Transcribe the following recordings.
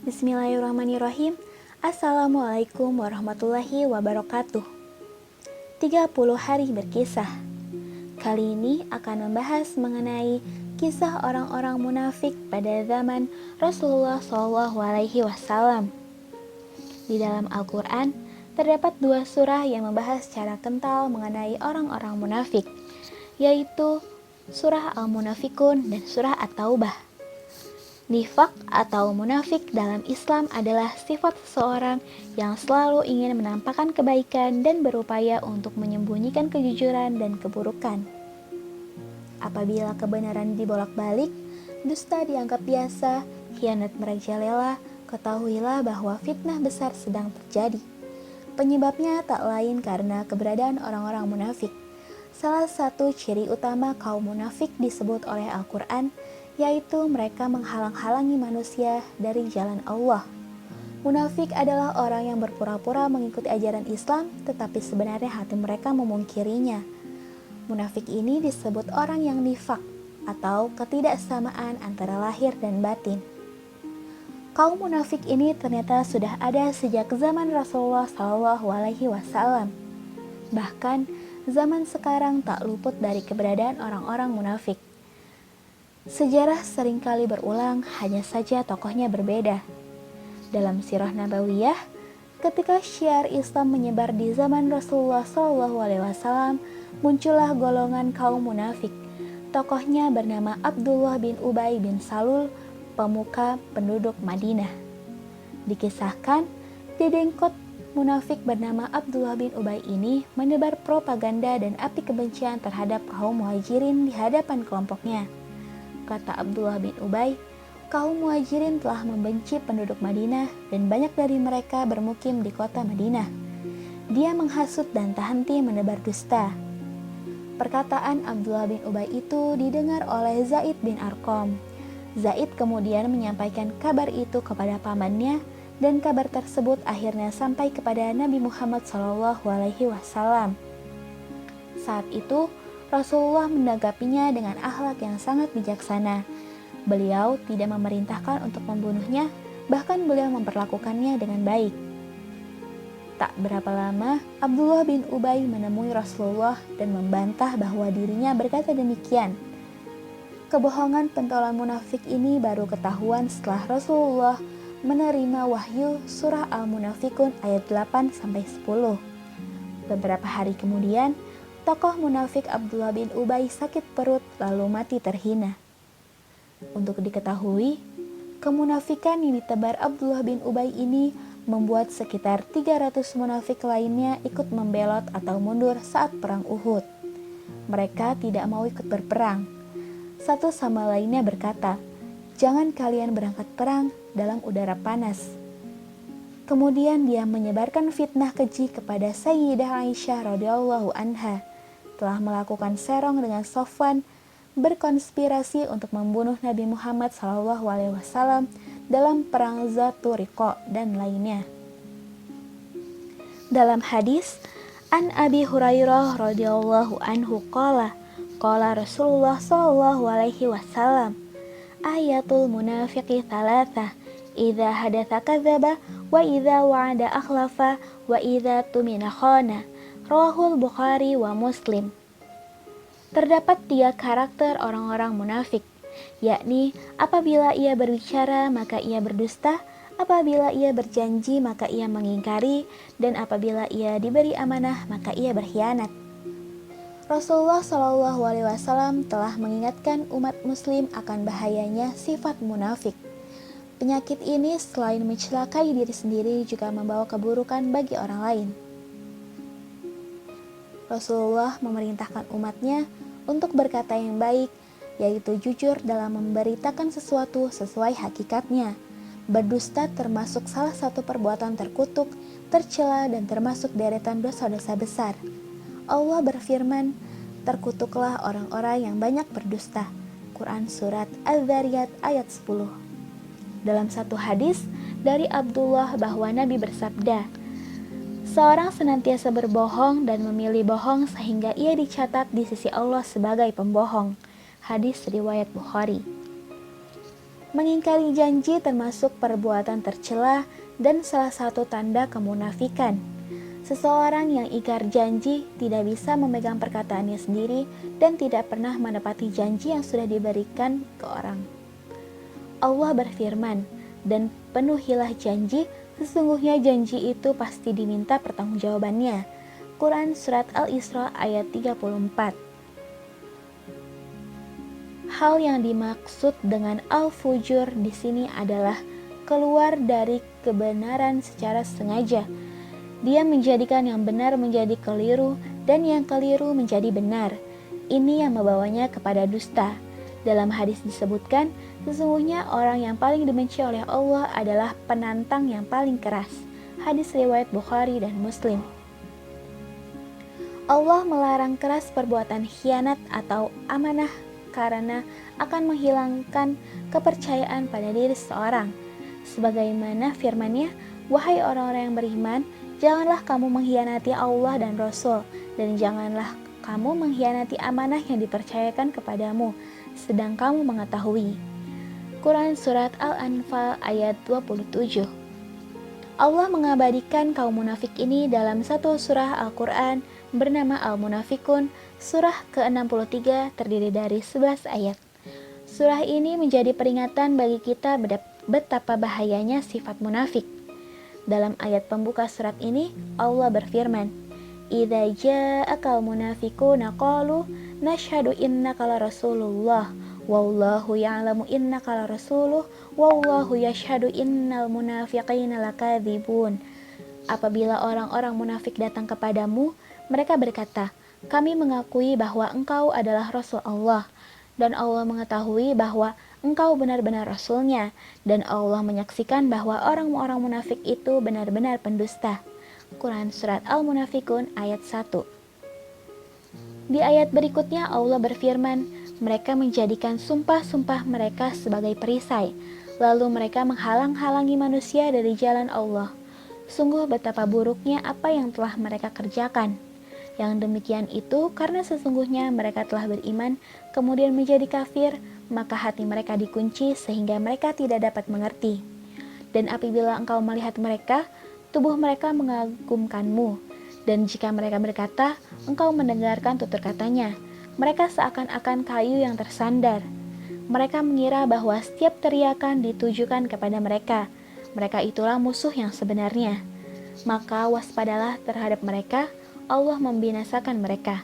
Bismillahirrahmanirrahim. Assalamualaikum warahmatullahi wabarakatuh. 30 hari berkisah. Kali ini akan membahas mengenai kisah orang-orang munafik pada zaman Rasulullah SAW. Di dalam Al-Quran, terdapat 2 surah yang membahas secara kental mengenai orang-orang munafik, yaitu surah Al-Munafikun dan surah At-Taubah. Nifak atau munafik dalam Islam adalah sifat seseorang yang selalu ingin menampakkan kebaikan dan berupaya untuk menyembunyikan kejujuran dan keburukan. Apabila kebenaran dibolak-balik, dusta dianggap biasa, khianat merajalela, ketahuilah bahwa fitnah besar sedang terjadi. Penyebabnya tak lain karena keberadaan orang-orang munafik. Salah satu ciri utama kaum munafik disebut oleh Al-Quran, yaitu mereka menghalang-halangi manusia dari jalan Allah. Munafik adalah orang yang berpura-pura mengikuti ajaran Islam, tetapi sebenarnya hati mereka memungkirinya. Munafik ini disebut orang yang nifak, atau ketidaksamaan antara lahir dan batin. Kaum munafik ini ternyata sudah ada sejak zaman Rasulullah SAW. Bahkan, zaman sekarang tak luput dari keberadaan orang-orang munafik. Sejarah seringkali berulang, hanya saja tokohnya berbeda. Dalam sirah nabawiyah, ketika syiar Islam menyebar di zaman Rasulullah SAW, muncullah golongan kaum munafik. Tokohnya bernama Abdullah bin Ubay bin Salul, pemuka penduduk Madinah. Dikisahkan, dedengkot munafik bernama Abdullah bin Ubay ini menebar propaganda dan api kebencian terhadap kaum muhajirin di hadapan kelompoknya. Kata Abdullah bin Ubay, kaum muhajirin telah membenci penduduk Madinah dan banyak dari mereka bermukim di kota Madinah. Dia menghasut dan tak henti menebar dusta. Perkataan Abdullah bin Ubay itu didengar oleh Zaid bin Arqam. Zaid kemudian menyampaikan kabar itu kepada pamannya dan kabar tersebut akhirnya sampai kepada Nabi Muhammad SAW. Saat itu, Rasulullah menanggapinya dengan akhlak yang sangat bijaksana. Beliau tidak memerintahkan untuk membunuhnya, bahkan beliau memperlakukannya dengan baik. Tak berapa lama, Abdullah bin Ubay menemui Rasulullah dan membantah bahwa dirinya berkata demikian. Kebohongan pentolan munafik ini baru ketahuan setelah Rasulullah menerima wahyu surah Al-Munafikun ayat 8-10. Beberapa hari kemudian, tokoh munafik Abdullah bin Ubay sakit perut lalu mati terhina. Untuk diketahui, kemunafikan yang ditebar Abdullah bin Ubay ini membuat sekitar 300 munafik lainnya ikut membelot atau mundur saat perang Uhud. Mereka tidak mau ikut berperang. Satu sama lainnya berkata, "Jangan kalian berangkat perang dalam udara panas." Kemudian dia menyebarkan fitnah keji kepada Sayyidah Aisyah radhiyallahu anha, telah melakukan serong dengan Sofwan, berkonspirasi untuk membunuh Nabi Muhammad SAW dalam perang Zatul Riqa dan lainnya. Dalam hadis, An Abi Hurairah radhiyallahu anhu qala Rasulullah SAW, ayatul munafiqi thalatha, idza hadatsa kadzaba, wa idza wa'ada akhlafa, wa idza tumina khana. Rawahul Bukhari wa Muslim. Terdapat 3 karakter orang-orang munafik, yakni apabila ia berbicara maka ia berdusta, apabila ia berjanji maka ia mengingkari, dan apabila ia diberi amanah maka ia berkhianat. Rasulullah SAW telah mengingatkan umat muslim akan bahayanya sifat munafik. Penyakit ini selain mencelakai diri sendiri juga membawa keburukan bagi orang lain. Rasulullah memerintahkan umatnya untuk berkata yang baik, yaitu jujur dalam memberitakan sesuatu sesuai hakikatnya. Berdusta termasuk salah satu perbuatan terkutuk, tercela, dan termasuk deretan dosa-dosa besar. Allah berfirman, terkutuklah orang-orang yang banyak berdusta. Quran Surat Az-Zariyat ayat 10. Dalam satu hadis dari Abdullah bahwa Nabi bersabda, seorang senantiasa berbohong dan memilih bohong sehingga ia dicatat di sisi Allah sebagai pembohong. Hadis riwayat Bukhari. Mengingkari janji termasuk perbuatan tercela dan salah satu tanda kemunafikan. Seseorang yang ingkar janji tidak bisa memegang perkataannya sendiri dan tidak pernah menepati janji yang sudah diberikan ke orang. Allah berfirman, "Dan penuhilah janji, sesungguhnya janji itu pasti diminta pertanggungjawabannya." Quran Surat Al-Isra ayat 34. Hal yang dimaksud dengan al-fujur di sini adalah keluar dari kebenaran secara sengaja. Dia menjadikan yang benar menjadi keliru dan yang keliru menjadi benar. Ini yang membawanya kepada dusta. Dalam hadis disebutkan, sesungguhnya orang yang paling dibenci oleh Allah adalah penantang yang paling keras. Hadis riwayat Bukhari dan Muslim. Allah melarang keras perbuatan khianat atau amanah karena akan menghilangkan kepercayaan pada diri seseorang. Sebagaimana firman-Nya, "Wahai orang-orang yang beriman, janganlah kamu mengkhianati Allah dan Rasul, dan janganlah kamu mengkhianati amanah yang dipercayakan kepadamu, sedang kamu mengetahui." Quran Surat Al-Anfal ayat 27. Allah mengabadikan kaum munafik ini dalam satu surah Al-Quran bernama Al-Munafikun, surah ke-63 terdiri dari 11 ayat. Surah ini menjadi peringatan bagi kita betapa bahayanya sifat munafik. Dalam ayat pembuka surat ini, Allah berfirman, "Idza ja'akal munafiquna qalu nashhadu innaka la rasulullah wallahu ya'lamu innaka la rasuluh wallahu yashhadu innal munafiqina lakadzibun." Apabila orang-orang munafik datang kepadamu, mereka berkata, "Kami mengakui bahwa engkau adalah Rasul Allah, dan Allah mengetahui bahwa engkau benar-benar Rasulnya, dan Allah menyaksikan bahwa orang-orang munafik itu benar-benar pendusta." Quran Surat Al-Munafikun ayat 1. Di ayat berikutnya Allah berfirman, mereka menjadikan sumpah-sumpah mereka sebagai perisai, lalu mereka menghalang-halangi manusia dari jalan Allah. Sungguh betapa buruknya apa yang telah mereka kerjakan. Yang demikian itu karena sesungguhnya mereka telah beriman, kemudian menjadi kafir, maka hati mereka dikunci sehingga mereka tidak dapat mengerti. Dan apabila engkau melihat mereka, tubuh mereka mengagumkanmu. Dan jika mereka berkata, engkau mendengarkan tutur katanya. Mereka seakan-akan kayu yang tersandar. Mereka mengira bahwa setiap teriakan ditujukan kepada mereka. Mereka itulah musuh yang sebenarnya. Maka waspadalah terhadap mereka, Allah membinasakan mereka.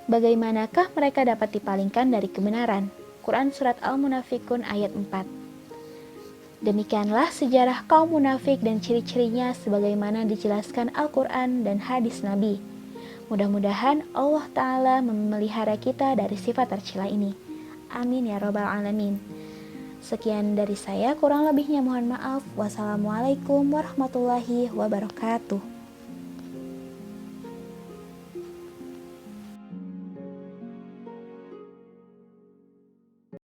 Bagaimanakah mereka dapat dipalingkan dari kebenaran? Quran Surat Al-Munafikun ayat 4. Demikianlah sejarah kaum munafik dan ciri-cirinya sebagaimana dijelaskan Al-Quran dan hadis Nabi. Mudah-mudahan Allah Ta'ala memelihara kita dari sifat tercela ini. Amin ya Rabbal Alamin. Sekian dari saya, kurang lebihnya mohon maaf. Wassalamualaikum warahmatullahi wabarakatuh.